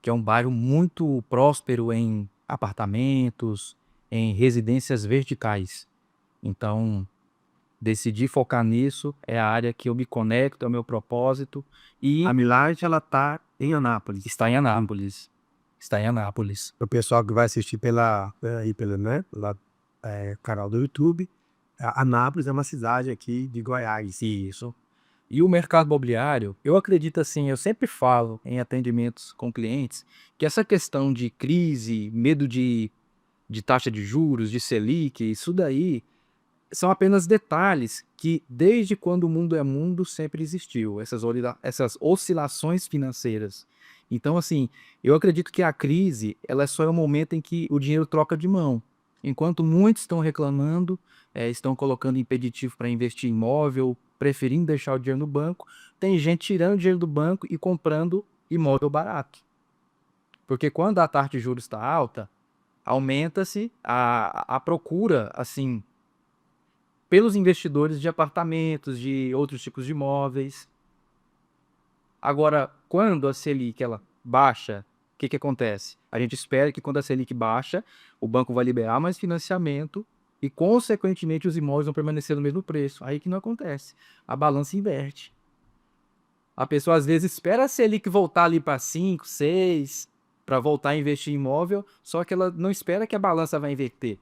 que é um bairro muito próspero em apartamentos, em residências verticais. Então, decidi focar nisso, é a área que eu me conecto, é o meu propósito, e A Milarte, ela está em Anápolis. está em Anápolis. Está em Anápolis. O pessoal que vai assistir pela né, canal do YouTube, Anápolis é uma cidade aqui de Goiás. Isso. E o mercado imobiliário, eu acredito assim, eu sempre falo em atendimentos com clientes, que essa questão de crise, medo de taxa de juros, de Selic, isso daí são apenas detalhes que, desde quando o mundo é mundo, sempre existiu, essas oscilações financeiras. Então, assim, eu acredito que a crise, ela é só o momento em que o dinheiro troca de mão. Enquanto muitos estão reclamando, estão colocando impeditivo para investir em imóvel, preferindo deixar o dinheiro no banco, tem gente tirando o dinheiro do banco e comprando imóvel barato. Porque quando a taxa de juros está alta, aumenta-se a procura, assim, pelos investidores de apartamentos, de outros tipos de imóveis. Agora, quando a Selic ela baixa, o que acontece? A gente espera que quando a Selic baixa, o banco vai liberar mais financiamento e, consequentemente, os imóveis vão permanecer no mesmo preço. Aí que não acontece. A balança inverte. A pessoa, às vezes, espera a Selic voltar ali para 5, 6, para voltar a investir em imóvel, só que ela não espera que a balança vai inverter.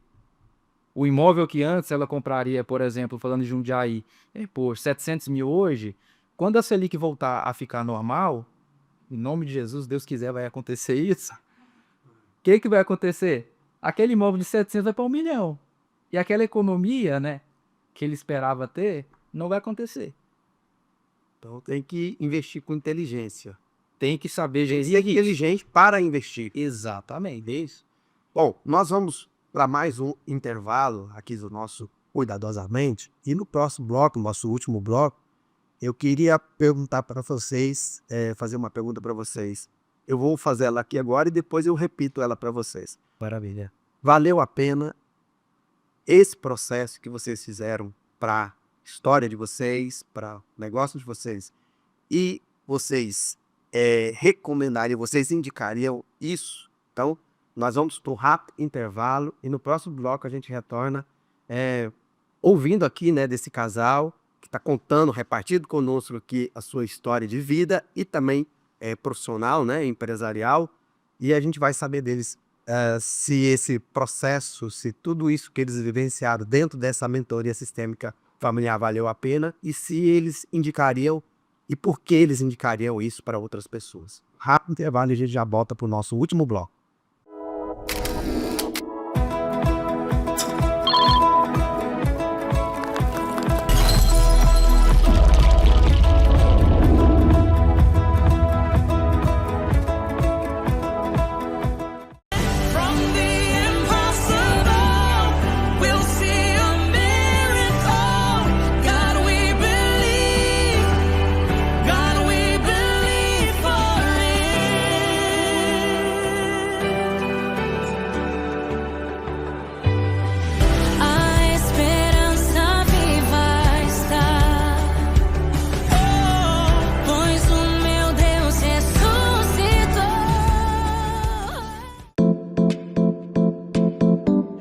O imóvel que antes ela compraria, por exemplo, falando de Jundiaí, por 700 mil hoje, quando a Selic voltar a ficar normal, em nome de Jesus, Deus quiser, vai acontecer isso. O que vai acontecer? Aquele imóvel de 700 vai para 1 milhão. E aquela economia, né, que ele esperava ter, não vai acontecer. Então tem que investir com inteligência. Tem que saber Ser gerir isso. inteligente para investir. Exatamente. Isso. Bom, nós vamos para mais um intervalo aqui do nosso Cuidadosamente. E no próximo bloco, nosso último bloco, eu queria perguntar para vocês, fazer uma pergunta para vocês. Eu vou fazer ela aqui agora e depois eu repito ela para vocês. Maravilha. Valeu a pena esse processo que vocês fizeram para a história de vocês, para o negócio de vocês? e vocês recomendariam, vocês indicariam isso? Então, nós vamos para um rápido intervalo e no próximo bloco a gente retorna ouvindo aqui, né, desse casal que está contando, repartido conosco aqui a sua história de vida e também profissional, né, empresarial, e a gente vai saber deles se esse processo, se tudo isso que eles vivenciaram dentro dessa mentoria sistêmica familiar valeu a pena e se eles indicariam e por que eles indicariam isso para outras pessoas. Rápido intervalo e a gente já volta para o nosso último bloco.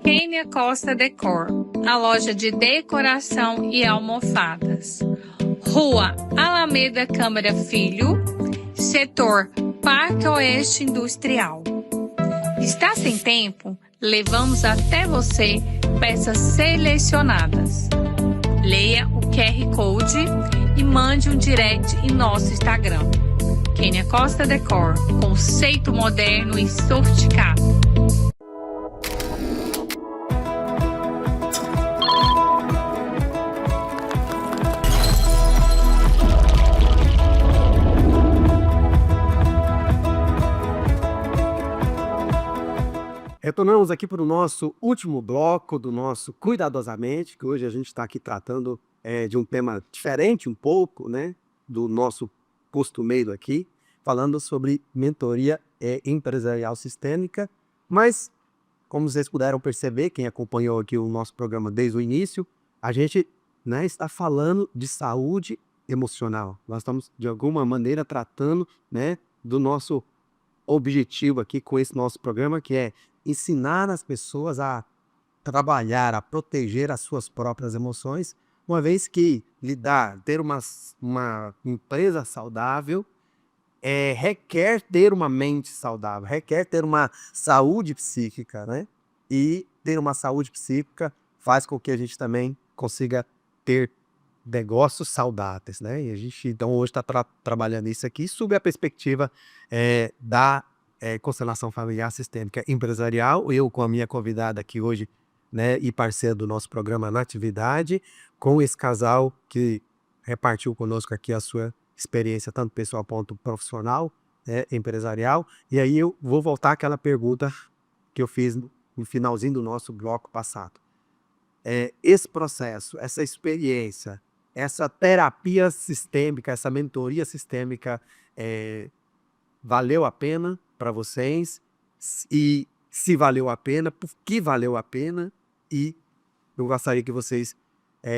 Kênia Costa Decor, a loja de decoração e almofadas. Rua Alameda Câmara Filho, setor Parque Oeste Industrial. Está sem tempo? Levamos até você peças selecionadas. Leia o QR Code e mande um direct em nosso Instagram. Kênia Costa Decor, conceito moderno e sofisticado. Retornamos aqui para o nosso último bloco do nosso Cuidadosamente, que hoje a gente está aqui tratando de um tema diferente um pouco, né, do nosso costumeiro aqui, falando sobre mentoria empresarial sistêmica, mas, como vocês puderam perceber, quem acompanhou aqui o nosso programa desde o início, a gente, né, está falando de saúde emocional. Nós estamos, de alguma maneira, tratando, né, do nosso objetivo aqui com esse nosso programa, que é ensinar as pessoas a trabalhar, a proteger as suas próprias emoções, uma vez que ter uma empresa saudável requer ter uma mente saudável, requer ter uma saúde psíquica, né? E ter uma saúde psíquica faz com que a gente também consiga ter negócios saudáveis, né? E a gente, então, hoje está trabalhando isso aqui sob a perspectiva da constelação familiar sistêmica empresarial. Eu com a minha convidada aqui hoje, né, e parceira do nosso programa Natividade, com esse casal que repartiu conosco aqui a sua experiência, tanto pessoal quanto profissional, empresarial. E aí eu vou voltar àquela pergunta que eu fiz no finalzinho do nosso bloco passado. Esse processo, essa experiência, essa terapia sistêmica, essa mentoria sistêmica, valeu a pena para vocês? E se valeu a pena, por que valeu a pena? E eu gostaria que vocês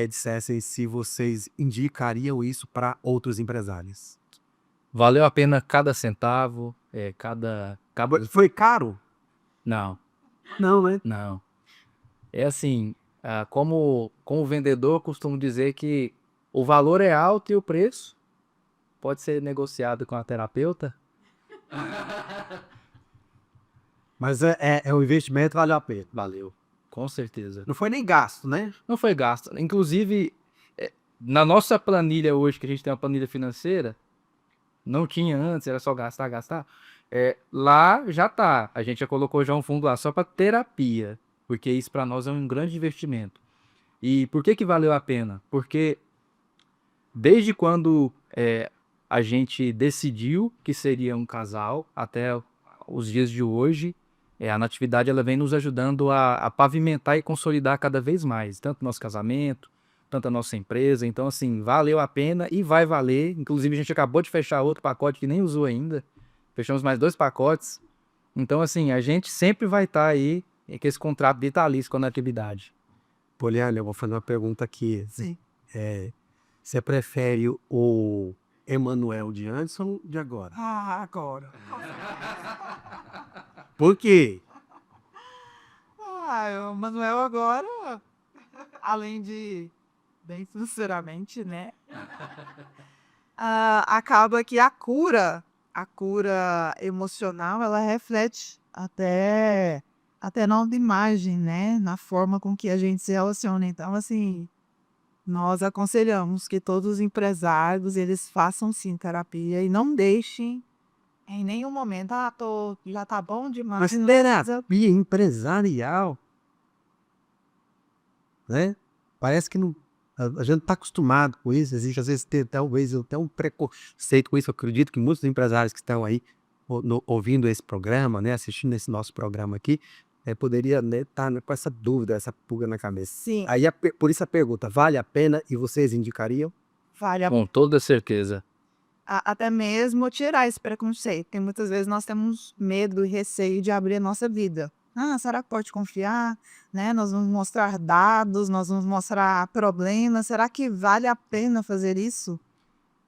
dissessem se vocês indicariam isso para outros empresários. Valeu a pena cada centavo, cada... Foi caro? Não, Não, né? não. É assim, como vendedor, eu costumo dizer que o valor é alto e o preço pode ser negociado com a terapeuta. Mas o investimento valeu a pena. Valeu, com certeza. Não foi nem gasto, né? Não foi gasto. Inclusive, na nossa planilha hoje, que a gente tem uma planilha financeira, não tinha antes, era só gastar. Lá já tá. A gente já colocou já um fundo lá só para terapia, porque isso para nós é um grande investimento. E por que valeu a pena? Porque desde quando a gente decidiu que seria um casal até os dias de hoje, a Natividade ela vem nos ajudando a pavimentar e consolidar cada vez mais, tanto o nosso casamento, tanto a nossa empresa. Então, assim, valeu a pena e vai valer. Inclusive, a gente acabou de fechar outro pacote que nem usou ainda. Fechamos mais 2 pacotes. Então, assim, a gente sempre vai estar aí com esse contrato vitalício com a Natividade. Poliana, eu vou fazer uma pergunta aqui. Sim. Você prefere o Emanuel de antes ou de agora? Agora. Por quê? O Manuel agora, além de bem financeiramente, né? Acaba que a cura emocional, ela reflete até na autoimagem, né? Na forma com que a gente se relaciona. Então, assim, nós aconselhamos que todos os empresários, eles façam sim terapia e não deixem em nenhum momento, já tá bom demais. Mas terapia empresarial, né? Parece que não, a gente está acostumado com isso. Existe, às vezes, talvez até um preconceito com isso. Eu acredito que muitos empresários que estão aí ouvindo esse programa, né, assistindo esse nosso programa aqui, poderia estar com essa dúvida, essa pulga na cabeça. Sim, Aí, por isso a pergunta, vale a pena e vocês indicariam? vale a Com toda certeza. até mesmo tirar esse preconceito, porque muitas vezes nós temos medo e receio de abrir a nossa vida. Será que pode confiar? Né? Nós vamos mostrar dados, nós vamos mostrar problemas. Será que vale a pena fazer isso?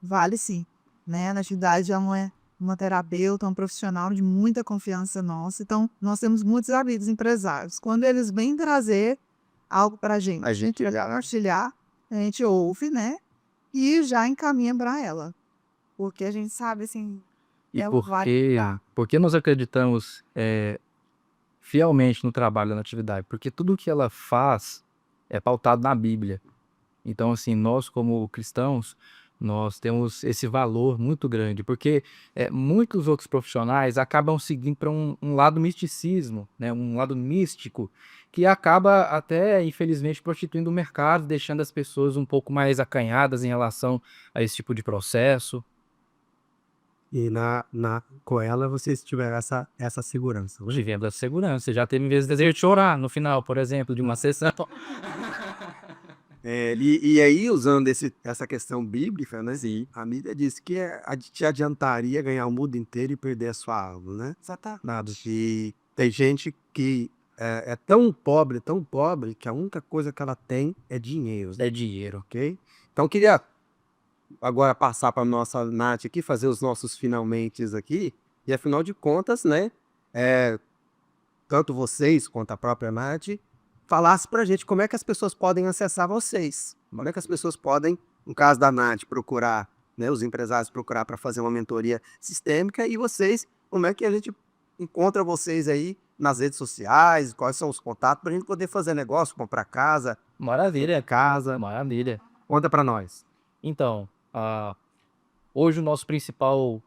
Vale sim. Né? A Natividade ela é uma terapeuta, um profissional de muita confiança nossa. Então, nós temos muitos amigos empresários. Quando eles vêm trazer algo para a gente compartilhar, a gente ouve, né? E já encaminha para ela. Porque a gente sabe, assim, E ela vai porque nós acreditamos fielmente no trabalho da Natividade? Porque tudo que ela faz é pautado na Bíblia. Então, assim, nós como cristãos, nós temos esse valor muito grande, porque muitos outros profissionais acabam seguindo para um lado misticismo, né, um lado místico, que acaba até, infelizmente, prostituindo o mercado, deixando as pessoas um pouco mais acanhadas em relação a esse tipo de processo. E com ela vocês tiveram essa segurança. Hoje vivemos essa segurança. Já teve vezes desejo de chorar no final, por exemplo, de uma sessão. E aí, usando essa questão bíblica, né? Sim. A Bíblia diz que te adiantaria ganhar o mundo inteiro e perder a sua alma, né? Nada. E tem gente que é tão pobre, que a única coisa que ela tem é dinheiro. É dinheiro. Ok? Então, eu queria agora passar para a nossa Nath aqui, fazer os nossos finalmente aqui. E afinal de contas, né? Tanto vocês quanto a própria Nath falasse pra gente como é que as pessoas podem acessar vocês. Como é que as pessoas podem, no caso da Nath, procurar, né, os empresários procurar para fazer uma mentoria sistêmica, e vocês, como é que a gente encontra vocês aí nas redes sociais, quais são os contatos para a gente poder fazer negócio, comprar casa. Maravilha. Casa. Maravilha. Conta para nós. Então, hoje o nosso principal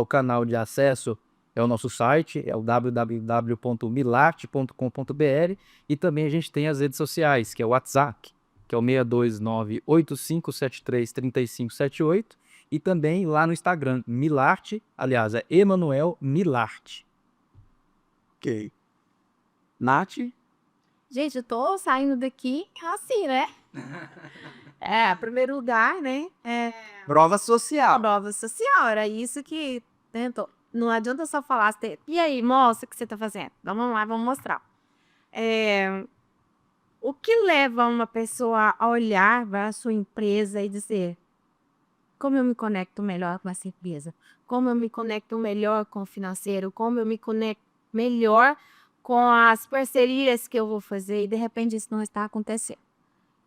canal de acesso é o nosso site, é o www.milarte.com.br, e também a gente tem as redes sociais, que é o WhatsApp, que é o 629-8573-3578, e também lá no Instagram, Milarte, aliás, é Emanuel Milarte. Ok. Nath? Gente, eu tô saindo daqui assim, né? Em primeiro lugar, né? Prova social. Prova social, era isso que tentou. Não adianta só falar, e aí, mostra o que você tá fazendo. Vamos lá, vamos mostrar. O que leva uma pessoa a olhar para a sua empresa e dizer: como eu me conecto melhor com essa empresa? Como eu me conecto melhor com o financeiro? Como eu me conecto melhor com as parcerias que eu vou fazer? E de repente isso não está acontecendo.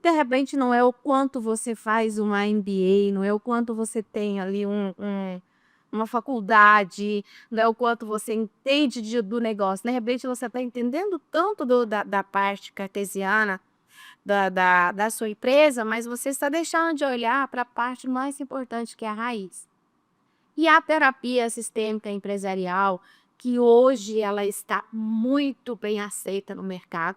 De repente não é o quanto você faz uma MBA, não é o quanto você tem ali uma faculdade, não é o quanto você entende do negócio. De repente você está entendendo tanto da parte cartesiana da sua empresa, mas você está deixando de olhar para a parte mais importante, que é a raiz. E a terapia sistêmica empresarial, que hoje ela está muito bem aceita no mercado.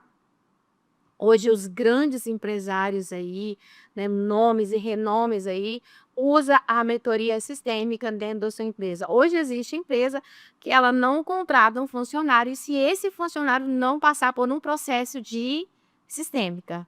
Hoje os grandes empresários aí, né, nomes e renomes aí, usa a mentoria sistêmica dentro da sua empresa. Hoje existe empresa que ela não contrata um funcionário, e se esse funcionário não passar por um processo de sistêmica,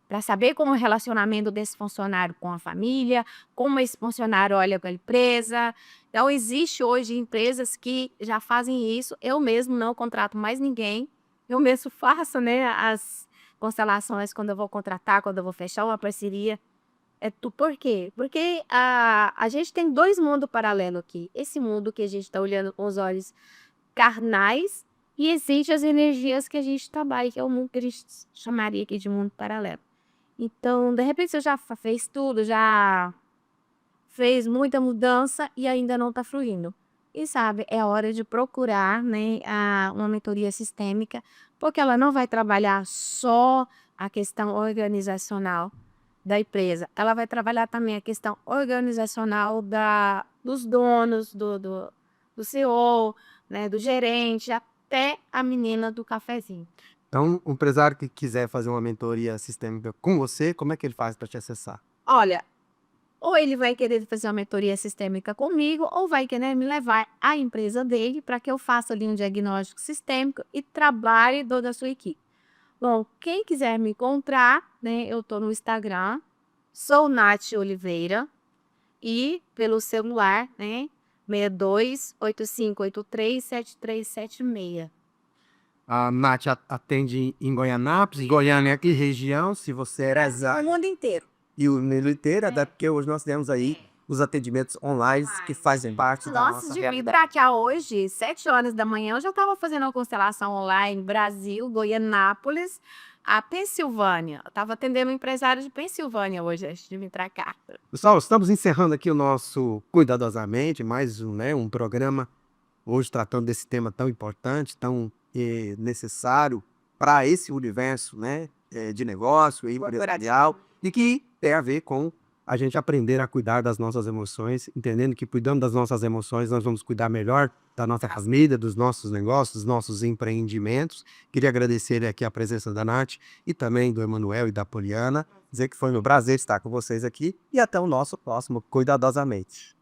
para saber como é o relacionamento desse funcionário com a família, como esse funcionário olha para a empresa. Então, existe hoje empresas que já fazem isso. Eu mesmo não contrato mais ninguém. Eu mesmo faço, né, as constelações quando eu vou contratar, quando eu vou fechar uma parceria. Por quê? Porque a gente tem dois mundos paralelos aqui. Esse mundo que a gente está olhando com os olhos carnais e existe as energias que a gente trabalha, que é o mundo que a gente chamaria aqui de mundo paralelo. Então, de repente, você já fez tudo, já fez muita mudança e ainda não está fluindo. E sabe, é hora de procurar, né, uma mentoria sistêmica, porque ela não vai trabalhar só a questão organizacional da empresa, ela vai trabalhar também a questão organizacional dos donos, do CEO, né, do gerente, até a menina do cafezinho. Então, o empresário que quiser fazer uma mentoria sistêmica com você, como é que ele faz para te acessar? Olha, ou ele vai querer fazer uma mentoria sistêmica comigo, ou vai querer me levar à empresa dele para que eu faça ali um diagnóstico sistêmico e trabalhe toda a sua equipe. Bom, quem quiser me encontrar, né, eu estou no Instagram, sou Nath Oliveira, e pelo celular, né, 6285837376. A Nath atende em Goianápolis, Goiânia aqui, região, se você é O mundo inteiro. e o mundo inteiro, até porque hoje nós temos aí os atendimentos online que fazem parte da Nossa, nossa de vir realidade. pra cá hoje, 7 horas da manhã, eu já estava fazendo uma constelação online, Brasil, Goianápolis, a Pensilvânia. Eu estava atendendo um empresário de Pensilvânia hoje, antes de vir pra cá. Pessoal, estamos encerrando aqui o nosso Cuidadosamente, mais um programa, hoje tratando desse tema tão importante, tão necessário para esse universo, né, de negócio e empresarial, e que tem a ver com a gente aprender a cuidar das nossas emoções, entendendo que cuidando das nossas emoções nós vamos cuidar melhor da nossa família, dos nossos negócios, dos nossos empreendimentos. Queria agradecer aqui a presença da Nath e também do Emanuel e da Poliana, dizer que foi um prazer estar com vocês aqui e até o nosso próximo Cuidadosamente.